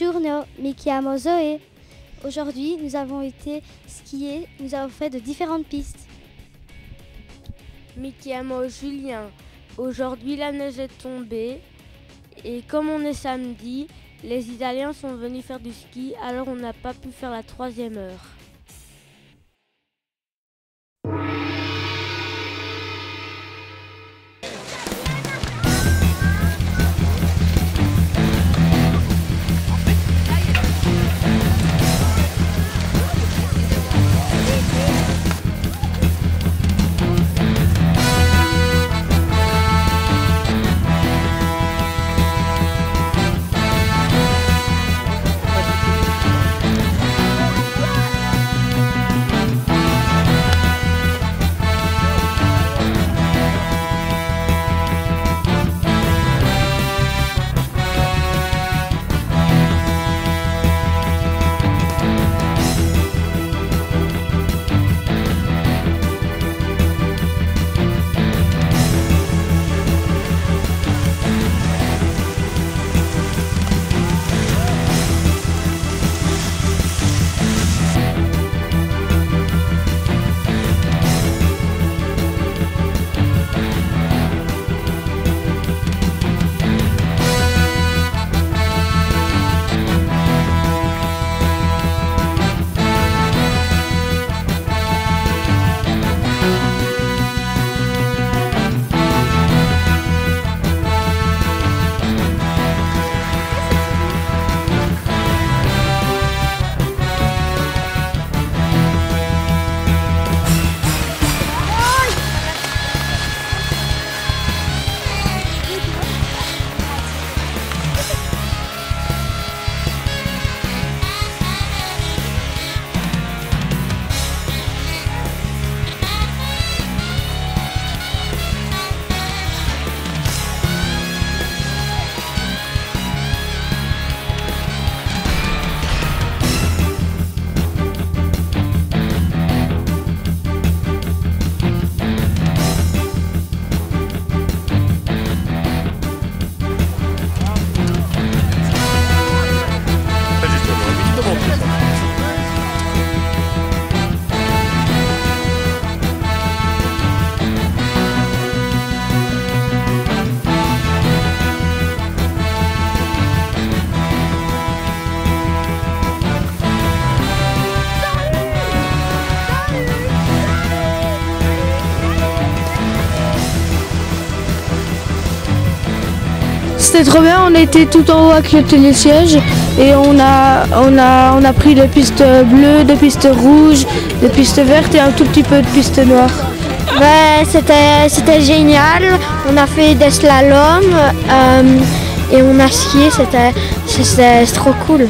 Buongiorno, mi chiamo Zoé. Aujourd'hui, nous avons été skier, nous avons fait de différentes pistes. Mi chiamo Julien. Aujourd'hui, la neige est tombée et comme on est samedi, les Italiens sont venus faire du ski, alors on n'a pas pu faire la 3e heure. C'était trop bien, on a été tout en haut avec le télésiège et on a pris des pistes bleues, des pistes rouges, des pistes vertes et un tout petit peu de pistes noires. Ouais, c'était génial, on a fait des slaloms et on a skié, c'était trop cool.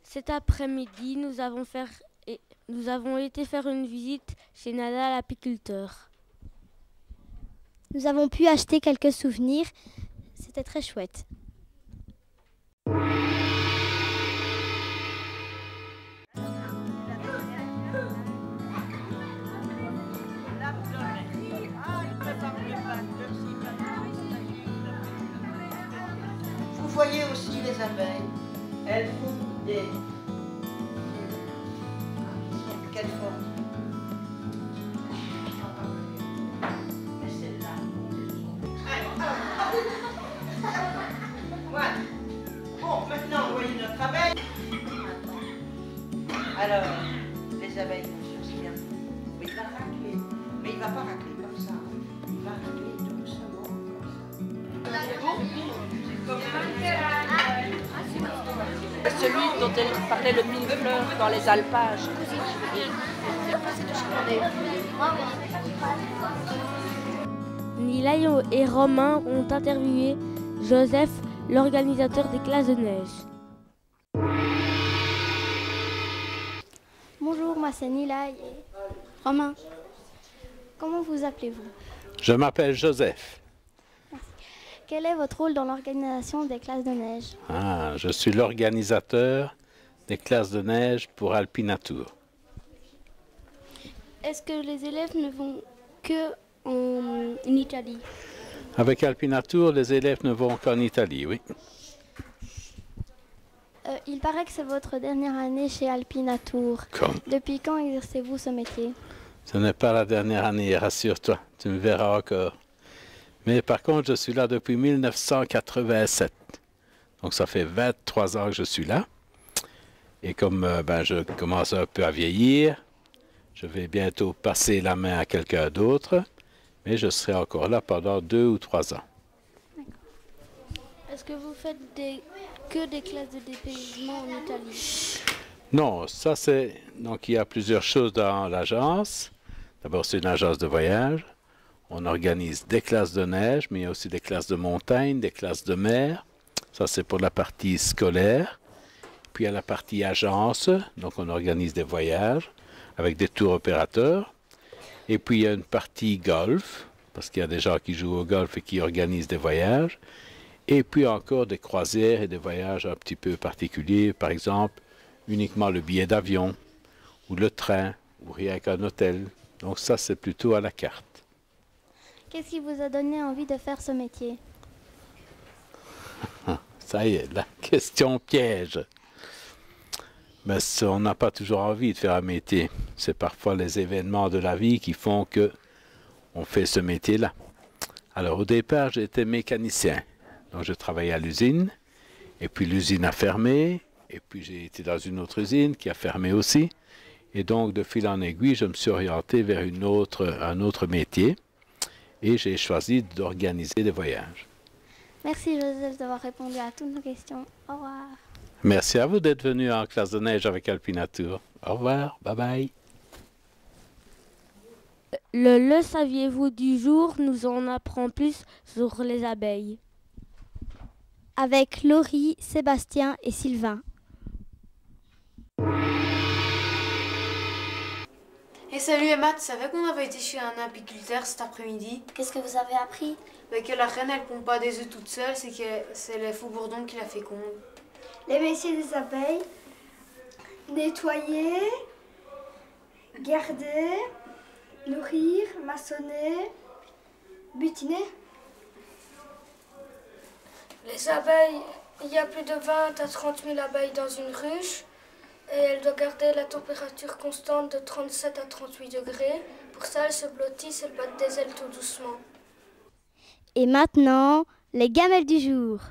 Cet après-midi, nous avons été faire une visite chez Nada l'apiculteur. Nous avons pu acheter quelques souvenirs, c'était très chouette. Vous voyez aussi les abeilles, elles font des... Quelle forme? Mais celle-là. Voilà. Bon, maintenant, vous voyez notre abeille. Alors, les abeilles, bien sûr, c'est bien. Mais il va racler. Mais il ne va pas racler comme ça. Il va racler doucement comme ça. Celui dont elle parlait, le millefleur dans les alpages. Nilaï et Romain ont interviewé Joseph, l'organisateur des classes de neige. Bonjour, moi c'est Nilaï et Romain. Comment vous appelez-vous? Je m'appelle Joseph. Quel est votre rôle dans l'organisation des classes de neige? Je suis l'organisateur des classes de neige pour Alpinatour. Est-ce que les élèves ne vont que en Italie? Avec Alpinatour, les élèves ne vont qu'en Italie, oui. Il paraît que c'est votre dernière année chez Alpinatour. Depuis quand exercez-vous ce métier? Ce n'est pas la dernière année, rassure-toi, tu me verras encore. Mais par contre, je suis là depuis 1987. Donc ça fait 23 ans que je suis là. Et comme je commence un peu à vieillir, je vais bientôt passer la main à quelqu'un d'autre, mais je serai encore là pendant 2 ou 3 ans. Est-ce que vous faites que des classes de dépaysement en Italie? Non, ça c'est... Donc il y a plusieurs choses dans l'agence. D'abord, c'est une agence de voyage. On organise des classes de neige, mais il y a aussi des classes de montagne, des classes de mer. Ça, c'est pour la partie scolaire. Puis il y a la partie agence. Donc on organise des voyages avec des tours opérateurs. Et puis il y a une partie golf, parce qu'il y a des gens qui jouent au golf et qui organisent des voyages. Et puis encore des croisières et des voyages un petit peu particuliers. Par exemple, uniquement le billet d'avion, ou le train, ou rien qu'un hôtel. Donc ça, c'est plutôt à la carte. Qu'est-ce qui vous a donné envie de faire ce métier? Ça y est, la question piège. Mais on n'a pas toujours envie de faire un métier. C'est parfois les événements de la vie qui font que on fait ce métier-là. Alors au départ, j'étais mécanicien. Donc je travaillais à l'usine, et puis l'usine a fermé, et puis j'ai été dans une autre usine qui a fermé aussi. Et donc, de fil en aiguille, je me suis orienté vers un autre métier et j'ai choisi d'organiser des voyages. Merci Joseph d'avoir répondu à toutes nos questions. Au revoir. Merci à vous d'être venu en classe de neige avec Alpinatour. Au revoir, bye bye. Le saviez-vous du jour nous en apprend plus sur les abeilles. Avec Laurie, Sébastien et Sylvain. Et salut Emma, tu savais qu'on avait été chez un apiculteur cet après-midi? Qu'est-ce que vous avez appris? Que la reine elle pond pas des œufs toute seule, c'est les faux bourdons qui la fécondent. Les métiers des abeilles: nettoyer, garder, nourrir, maçonner, butiner. Les abeilles, il y a plus de 20 à 30 000 abeilles dans une ruche. Et elle doit garder la température constante de 37 à 38 degrés. Pour ça, elle se blottisse, elle bat des ailes tout doucement. Et maintenant, les gamelles du jour.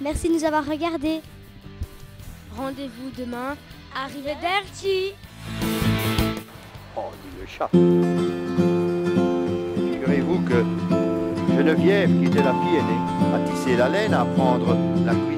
Merci de nous avoir regardés. Rendez-vous demain. Arrivederci. Oh, dit le chat. Figurez-vous que Geneviève, qui était la fille aînée, a tissé la laine à apprendre la cuisine.